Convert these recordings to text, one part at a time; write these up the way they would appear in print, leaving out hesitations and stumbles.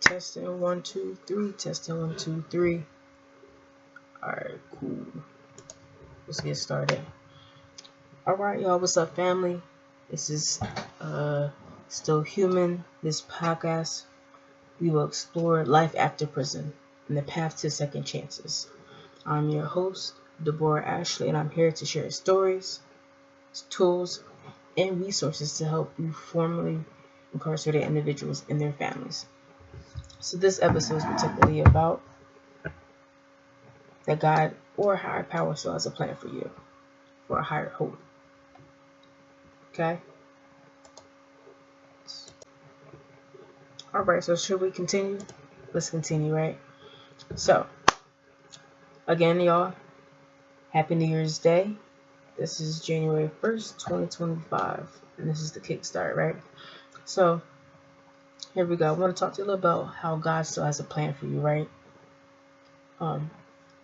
Testing 1 2 3. Testing 1 2 3. Alright, cool. Let's get started. Alright, y'all, what's up, family? This is Still Human. This podcast, we will explore life after prison and the path to second chances. I'm your host, Deborah Ashley, and I'm here to share stories, tools, and resources to help you formerly incarcerated individuals and their families. So this episode is particularly about that God or higher power still has a plan for you, for a higher hope. Okay? Alright, so should we continue? Let's continue, right? So, again, y'all, Happy New Year's Day. This is January 1st, 2025, and this is the kickstart, right? So, here we go. I want to talk to you a little about how God still has a plan for you, right?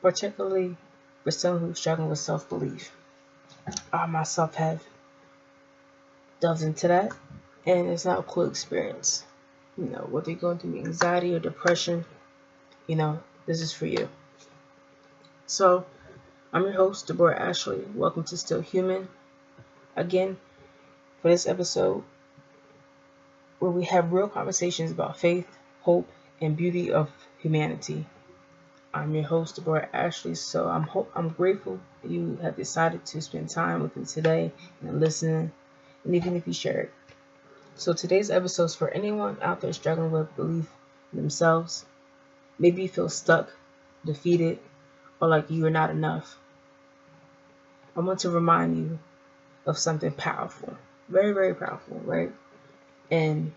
Particularly for someone who's struggling with self-belief. I myself have delved into that, and it's not a cool experience. You know, whether you're going through anxiety or depression, you know, this is for you. So, I'm your host, Deborah Ashley. Welcome to Still Human. Again, for this episode, where we have real conversations about faith, hope, and beauty of humanity. I'm your host, Deborah Ashley. So I'm grateful that you have decided to spend time with me today and listening, and even if you share it. So today's episode is for anyone out there struggling with belief in themselves. Maybe you feel stuck, defeated, or like you are not enough. I want to remind you of something powerful, very, very powerful, right? And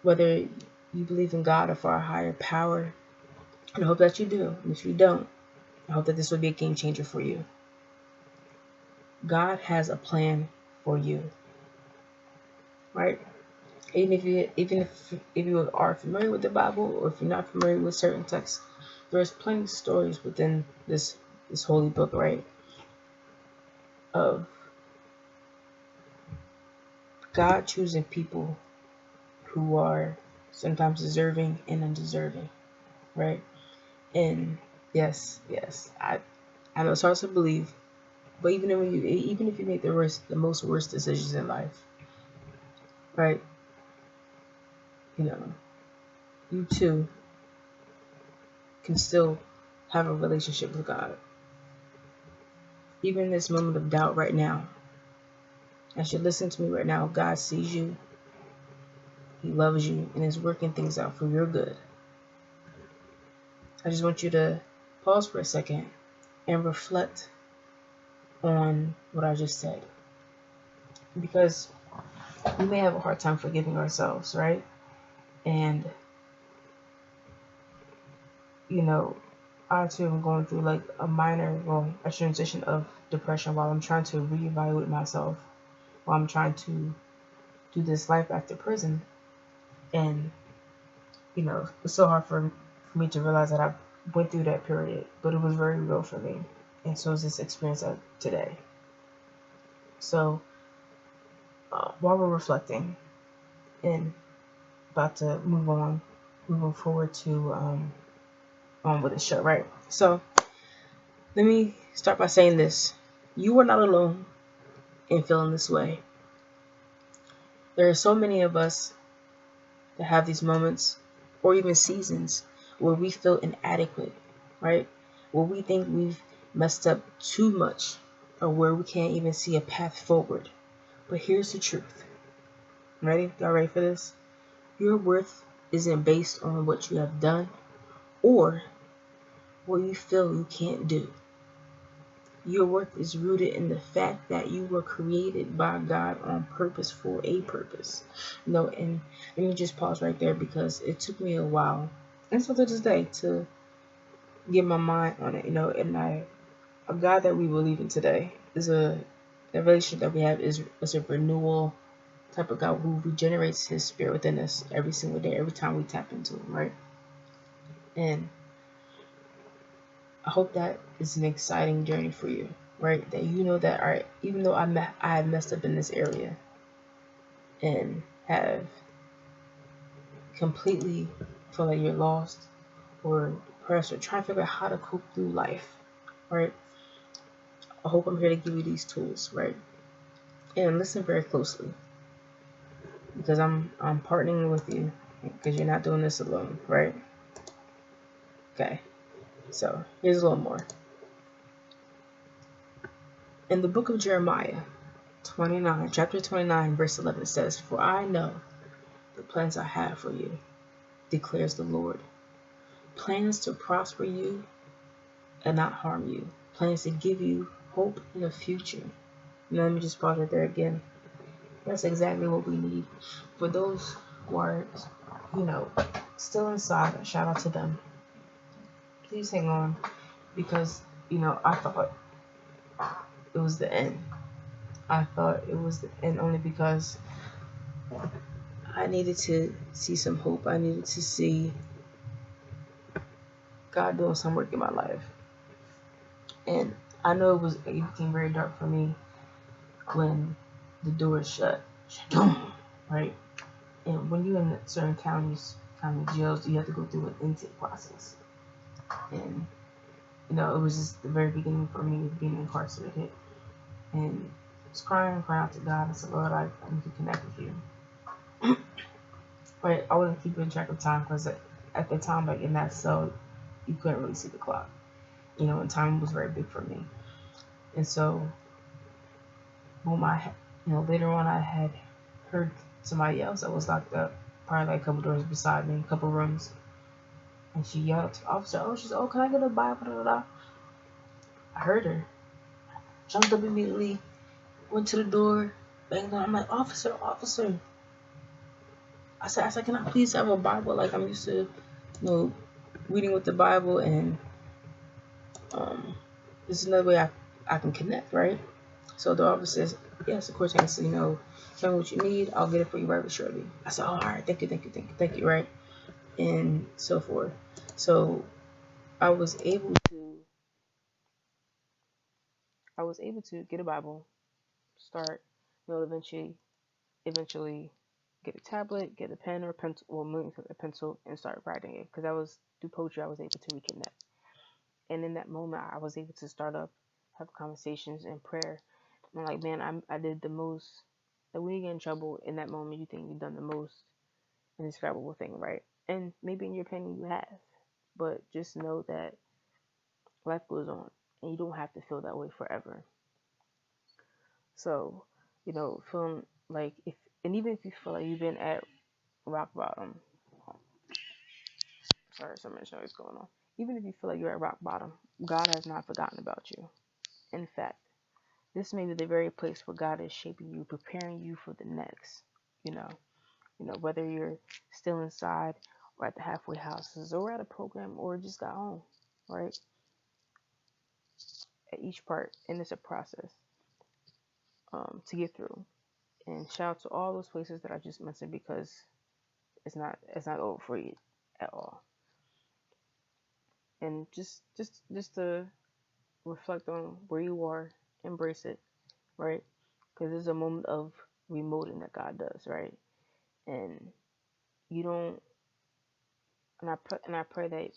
whether you believe in God or for a higher power, and I hope that you do. And if you don't, I hope that this will be a game changer for you. God has a plan for you, right? Even if you are familiar with the Bible, or if you're not familiar with certain texts, there's plenty of stories within this holy book, right? Of God choosing people who are sometimes deserving and undeserving, right? And yes, I know it's hard to believe, but even if you make the most worst decisions in life, right? You know, you too can still have a relationship with God. Even in this moment of doubt right now, as you listen to me right now, God sees you, He loves you, and is working things out for your good. I just want you to pause for a second and reflect on what I just said. Because we may have a hard time forgiving ourselves, right? And, you know, I too am going through like a transition of depression while I'm trying to reevaluate myself, while I'm trying to do this life after prison. And, you know, it's so hard for me to realize that I went through that period, but it was very real for me. And so is this experience of today. So, while we're reflecting and about to moving forward to on with the show, right? So, let me start by saying this. You are not alone in feeling this way. There are so many of us that have these moments or even seasons where we feel inadequate, right? Where we think we've messed up too much, or where we can't even see a path forward. But here's the truth. Ready? Y'all ready for this? Your worth isn't based on what you have done or what you feel you can't do. Your worth is rooted in the fact that you were created by God on purpose for a purpose. You know, and let me just pause right there because it took me a while, and so to this day, to get my mind on it. You know, and a God that we believe in today is the relationship that we have is a renewal type of God who regenerates His Spirit within us every single day, every time we tap into Him, right? And I hope that is an exciting journey for you, right? That you know that, all right, even though I have messed up in this area and have completely feel like you're lost or depressed or trying to figure out how to cope through life, right? I hope I'm here to give you these tools, right? And listen very closely because I'm partnering with you because you're not doing this alone, right? Okay, so here's a little more. In the book of Jeremiah 29, chapter 29, verse 11 says, "For I know the plans I have for you, declares the Lord. Plans to prosper you and not harm you. Plans to give you hope in the future." Now, let me just pause right there again. That's exactly what we need. For those who are, still inside, shout out to them. Please hang on because, I thought it was the end. I thought it was the end only because I needed to see some hope. I needed to see God doing some work in my life. And I know it became very dark for me when the doors shut, right? And when you're in certain county jails, you have to go through an intake process. And it was just the very beginning for me of being incarcerated. And I was crying out to God. I said, "Lord, I need to connect with you." But I wasn't keeping track of time because at the time, like in that cell, you couldn't really see the clock. And time was very big for me. And so, when later on, I had heard somebody else that was locked up, probably like a couple doors beside me, a couple rooms. And she yelled to the officer, she said, "Oh, can I get a Bible?" Da, da, da. I heard her. Jumped up immediately, went to the door, banged on. I'm like, "Officer, officer." I said, "Can I please have a Bible? Like I'm used to, reading with the Bible, and this is another way I can connect, right?" So the officer says, "Yes, of course I can see, tell me what you need. I'll get it for you very shortly." I said, "Oh, all right, thank you, right?" And so forth. So I was able to get a Bible, start, eventually get a tablet, get a pen or a pencil, well, moving to a pencil, and start writing it. Because I was, through poetry, I was able to reconnect. And in that moment, I was able to start up, have conversations and prayer. And I'm like, man, I did the most. Like when you get in trouble, in that moment, you think you've done the most indescribable thing, right? And maybe in your opinion, you have. But just know that life goes on, and you don't have to feel that way forever. So, feeling like even if you feel like you've been at rock bottom, sorry, so much noise going on. Even if you feel like you're at rock bottom, God has not forgotten about you. In fact, this may be the very place where God is shaping you, preparing you for the next. Whether you're still inside or at the halfway houses or at a program or just got home, right? At each part, and it's a process to get through. And shout out to all those places that I just mentioned because it's not over for you at all. And just to reflect on where you are, embrace it, right? Because there's a moment of remoting that God does, right? And you don't. And I pray that,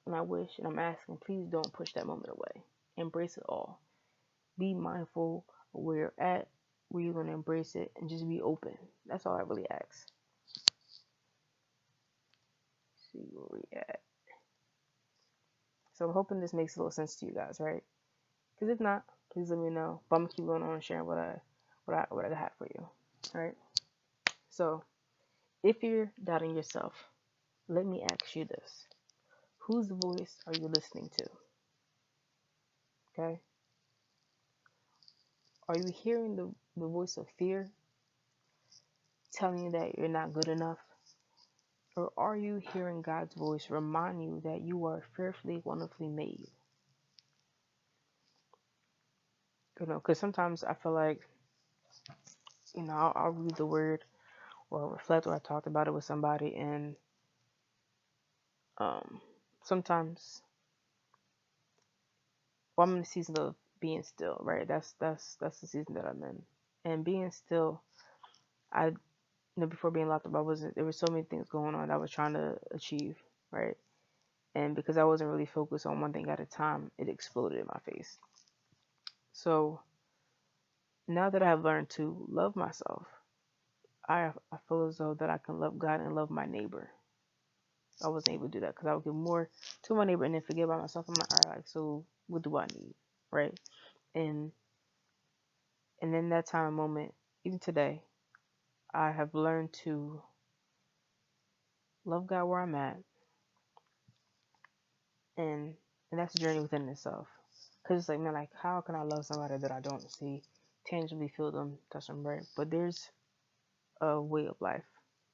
and I wish, and I'm asking, please don't push that moment away. Embrace it all. Be mindful of where you're at, where you're gonna embrace it, and just be open. That's all I really ask. See where we at. So I'm hoping this makes a little sense to you guys, right? Because if not, please let me know. But I'm gonna keep going on and sharing what I have for you. All right. So if you're doubting yourself, let me ask you this: whose voice are you listening to? Okay. Are you hearing the voice of fear telling you that you're not good enough? Or are you hearing God's voice remind you that you are fearfully, wonderfully made? Because sometimes I feel like, I'll read the word or reflect or I talked about it with somebody, and sometimes, well, I'm in the season of being still, right? That's the season that I'm in, and being still, I before being locked up, there were so many things going on that I was trying to achieve, right? And because I wasn't really focused on one thing at a time, it exploded in my face. So now that I have learned to love myself, I feel as though that I can love God and love my neighbor. I wasn't able to do that because I would give more to my neighbor and then forget about myself. I'm like, all right, like, so what do I need, right? And in that time and moment, even today, I have learned to love God where I'm at, and that's a journey within itself. Cause it's like, man, like, how can I love somebody that I don't see, tangibly feel them, touch them, right? But there's a way of life,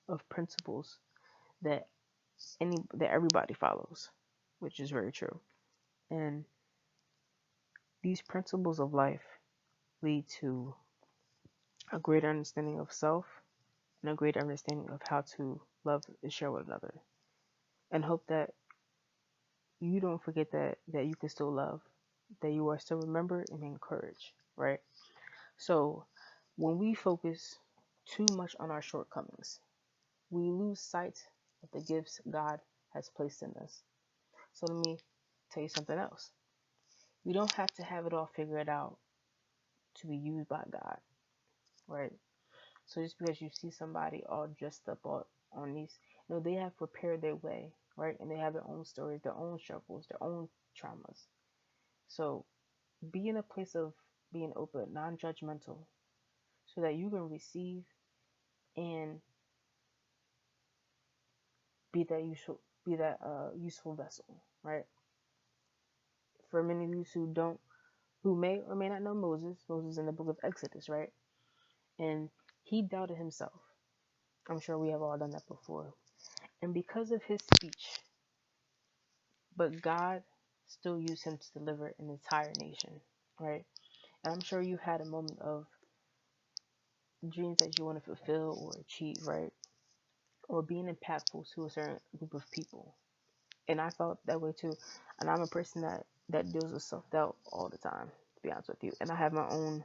of principles that everybody follows, which is very true. And these principles of life lead to a greater understanding of self and a greater understanding of how to love and share with another. And hope that you don't forget that you can still love, that you are still remembered and encouraged, right? So when we focus too much on our shortcomings, we lose sight of the gifts God has placed in us. So let me tell you something else. We don't have to have it all figured out to be used by God, right? So just because you see somebody all dressed up on these, they have prepared their way, right? And they have their own stories, their own struggles, their own traumas. So be in a place of being open, non-judgmental, so that you can receive and be that useful vessel, right? For many of you who may or may not know Moses in the book of Exodus, right? And he doubted himself. I'm sure we have all done that before. And because of his speech, but God still used him to deliver an entire nation, right? And I'm sure you had a moment of dreams that you want to fulfill or achieve, right? Or being impactful to a certain group of people. And I felt that way too. And I'm a person that deals with self-doubt all the time, to be honest with you. And I have my own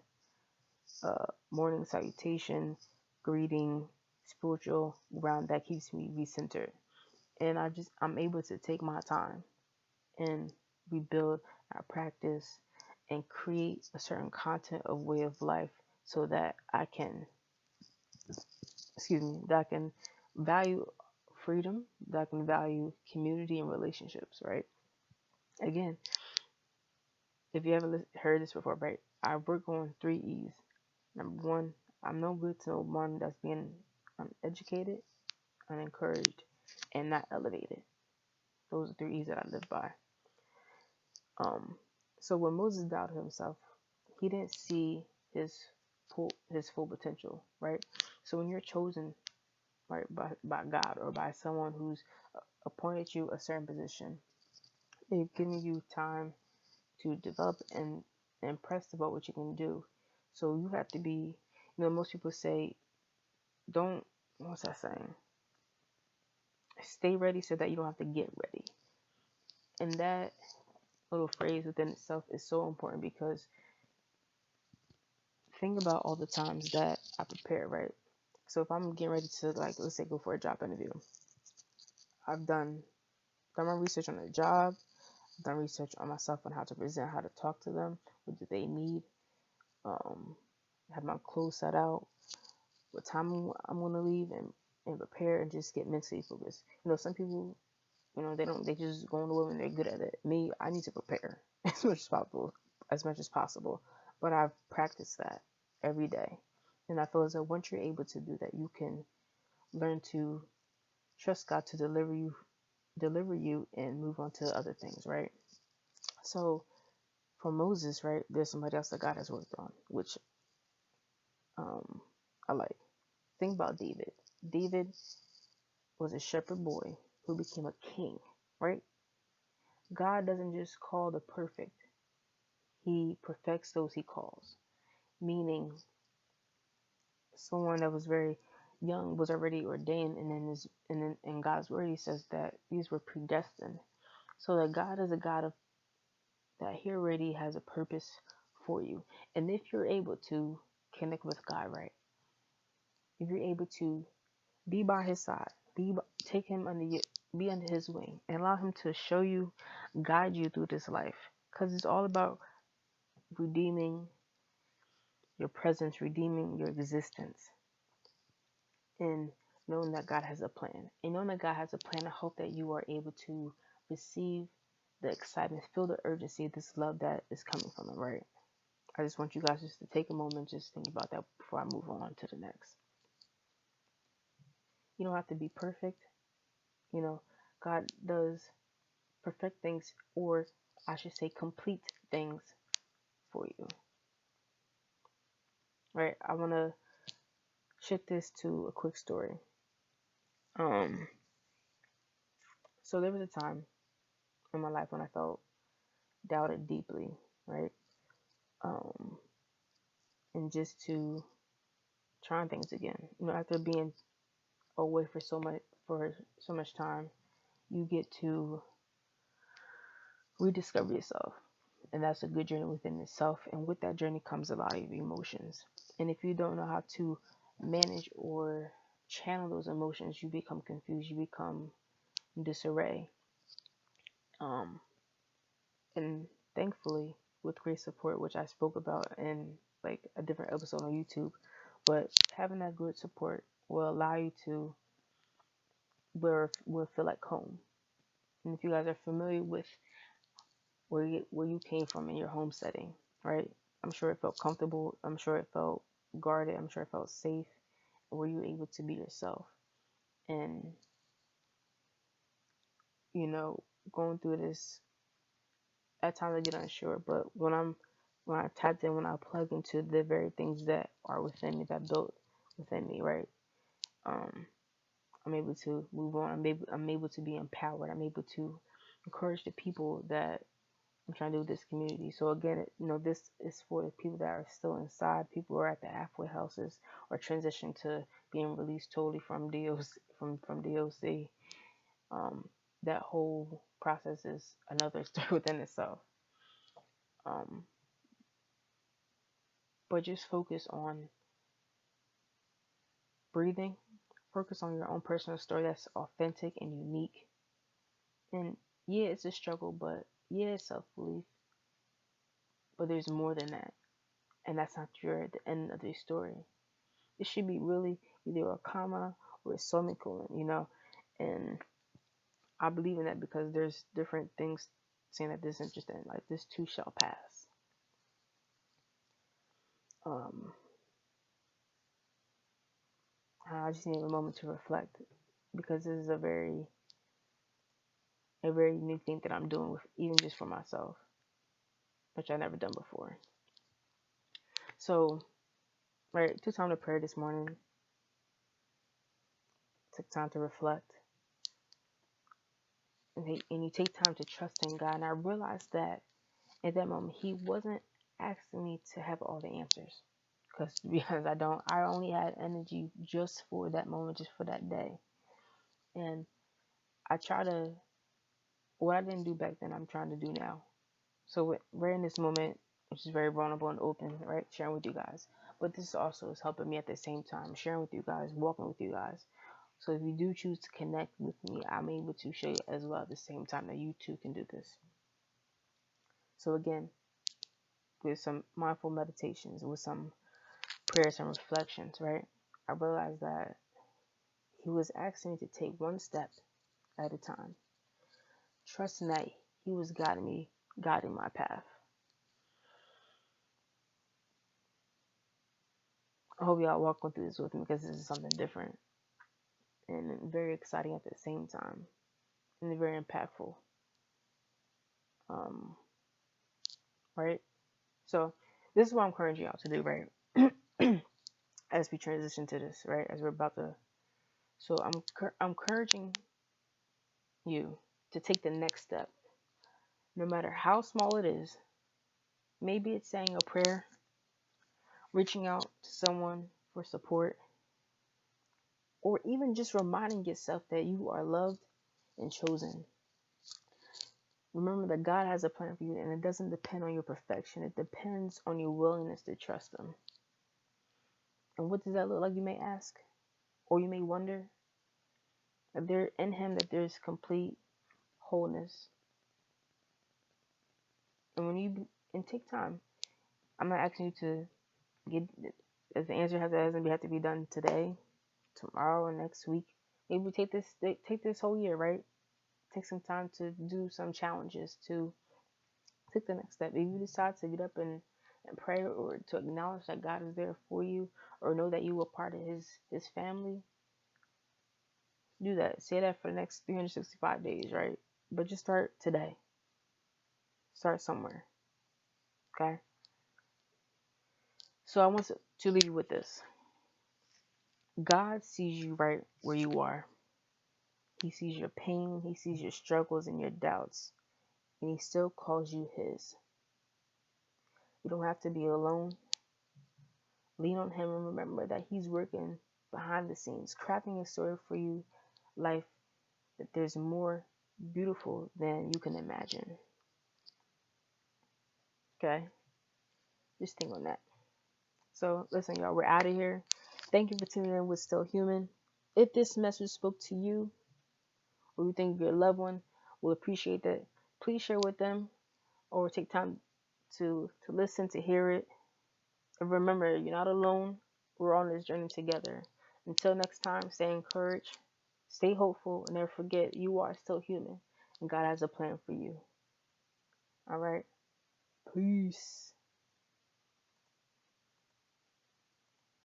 morning salutation, greeting, spiritual ground that keeps me recentered. And I'm able to take my time and rebuild our practice and create a certain content of way of life so that I can value freedom, that I can value community and relationships, right? Again, if you ever heard this before, right? I work on 3 E's. Number one, I'm no good to one that's being uneducated, unencouraged, and not elevated. Those are 3 E's that I live by. So when Moses doubted himself, he didn't see his full potential, right? So when you're chosen, right, by God or by someone who's appointed you a certain position, they've given you time to develop and impress about what you can do. So you have to be, most people say, don't, what's that saying? Stay ready so that you don't have to get ready. And that little phrase within itself is so important because think about all the times that I prepare, right? So if I'm getting ready to, like, let's say, go for a job interview, I've done my research on the job, done research on myself on how to present, how to talk to them, what do they need, have my clothes set out, what time I'm going to leave, and prepare and just get mentally focused. Some people, they just go on the way and they're good at it. Me, I need to prepare as much as possible. But I've practiced that every day. And I feel as though once you're able to do that, you can learn to trust God to deliver you and move on to other things, right? So for Moses, right, there's somebody else that God has worked on, which I like. Think about David. David was a shepherd boy who became a king, right? God doesn't just call the perfect. He perfects those he calls. Meaning someone that was very young was already ordained, and then in God's word he says that these were predestined. So that God is a God of that he already has a purpose for you. And if you're able to connect with God, right? If you're able to Be by his side. Take him under your, be under his wing, and allow him to show you, guide you through this life. Because it's all about redeeming your presence, redeeming your existence, and knowing that God has a plan. And knowing that God has a plan, I hope that you are able to receive the excitement, feel the urgency of this love that is coming from him, right? I just want you guys just to take a moment, just think about that before I move on to the next. You don't have to be perfect. You know, God does perfect things, or I should say complete things for you, right? I want to shift this to a quick story. So there was a time in my life when I felt doubted deeply, right? Um, and just to trying things again, after being away for so much time, you get to rediscover yourself, and that's a good journey within itself. And with that journey comes a lot of emotions, and if you don't know how to manage or channel those emotions, you become confused, you become disarray. And thankfully, with great support, which I spoke about in like a different episode on YouTube, but having that good support will allow you to will feel like home. And if you guys are familiar with where you came from in your home setting, right? I'm sure it felt comfortable. I'm sure it felt guarded. I'm sure it felt safe. Were you able to be yourself? And going through this, at times I get unsure, but when I tapped in, when I plug into the very things that are within me, that built within me, right? Um, I'm able to move on. I'm able to be empowered. I'm able to encourage the people that I'm trying to do with this community. So again, this is for the people that are still inside, people who are at the halfway houses or transition to being released totally from DOC, from DOC. That whole process is another story within itself. But just focus on breathing. Focus on your own personal story that's authentic and unique. And yeah, it's a struggle, but yeah, it's self-belief. But there's more than that. And that's not the end of the story. It should be really either a comma or a semicolon. And I believe in that because there's different things saying that this interesting, like this too shall pass. I just need a moment to reflect because this is a very unique thing that I'm doing with even just for myself, which I've never done before. So, right, took time to pray this morning. Took time to reflect, and you take time to trust in God. And I realized that at that moment, He wasn't asking me to have all the answers, because to be honest, I don't. I only had energy just for that moment, just for that day, and I try to. What I didn't do back then, I'm trying to do now. So we're in this moment, which is very vulnerable and open, right? Sharing with you guys. But this also is helping me at the same time, sharing with you guys, walking with you guys. So if you do choose to connect with me, I'm able to show you as well at the same time that you too can do this. So again, with some mindful meditations, with some prayers and reflections, right? I realized that He was asking me to take one step at a time, trusting that He was guiding my path. I hope y'all walking through this with me because this is something different and very exciting at the same time and very impactful. Right? So this is what I'm encouraging y'all to do, right? As we transition to this, right? As we're about to, so I'm encouraging you to take the next step, no matter how small it is. Maybe it's saying a prayer, reaching out to someone for support, or even just reminding yourself that you are loved and chosen. Remember that God has a plan for you, and it doesn't depend on your perfection. It depends on your willingness to trust Him. And what does that look like, you may ask? Or you may wonder? That there in Him that there's complete wholeness. And take time. I'm not asking you to get, as the answer doesn't have to be done today, tomorrow, or next week. Maybe take this whole year, right? Take some time to do some challenges, to take the next step. If you decide to get up and pray, or to acknowledge that God is there for you, or know that you were part of His family, do that. Say that for the next 365 days, right? But just start today. Start somewhere. Okay? So I want to leave you with this. God sees you right where you are. He sees your pain, He sees your struggles and your doubts, and He still calls you His. You don't have to be alone. Lean on Him and remember that He's working behind the scenes, crafting a story for you, life that there's more beautiful than you can imagine. Okay? Just think on that. So, listen, y'all, we're out of here. Thank you for tuning in with Still Human. If this message spoke to you, or you think your loved one will appreciate that, please share with them, or take time to listen, to hear it. And remember, you're not alone. We're on this journey together. Until next time, stay encouraged, stay hopeful, and never forget you are still human, and God has a plan for you. All right? Peace.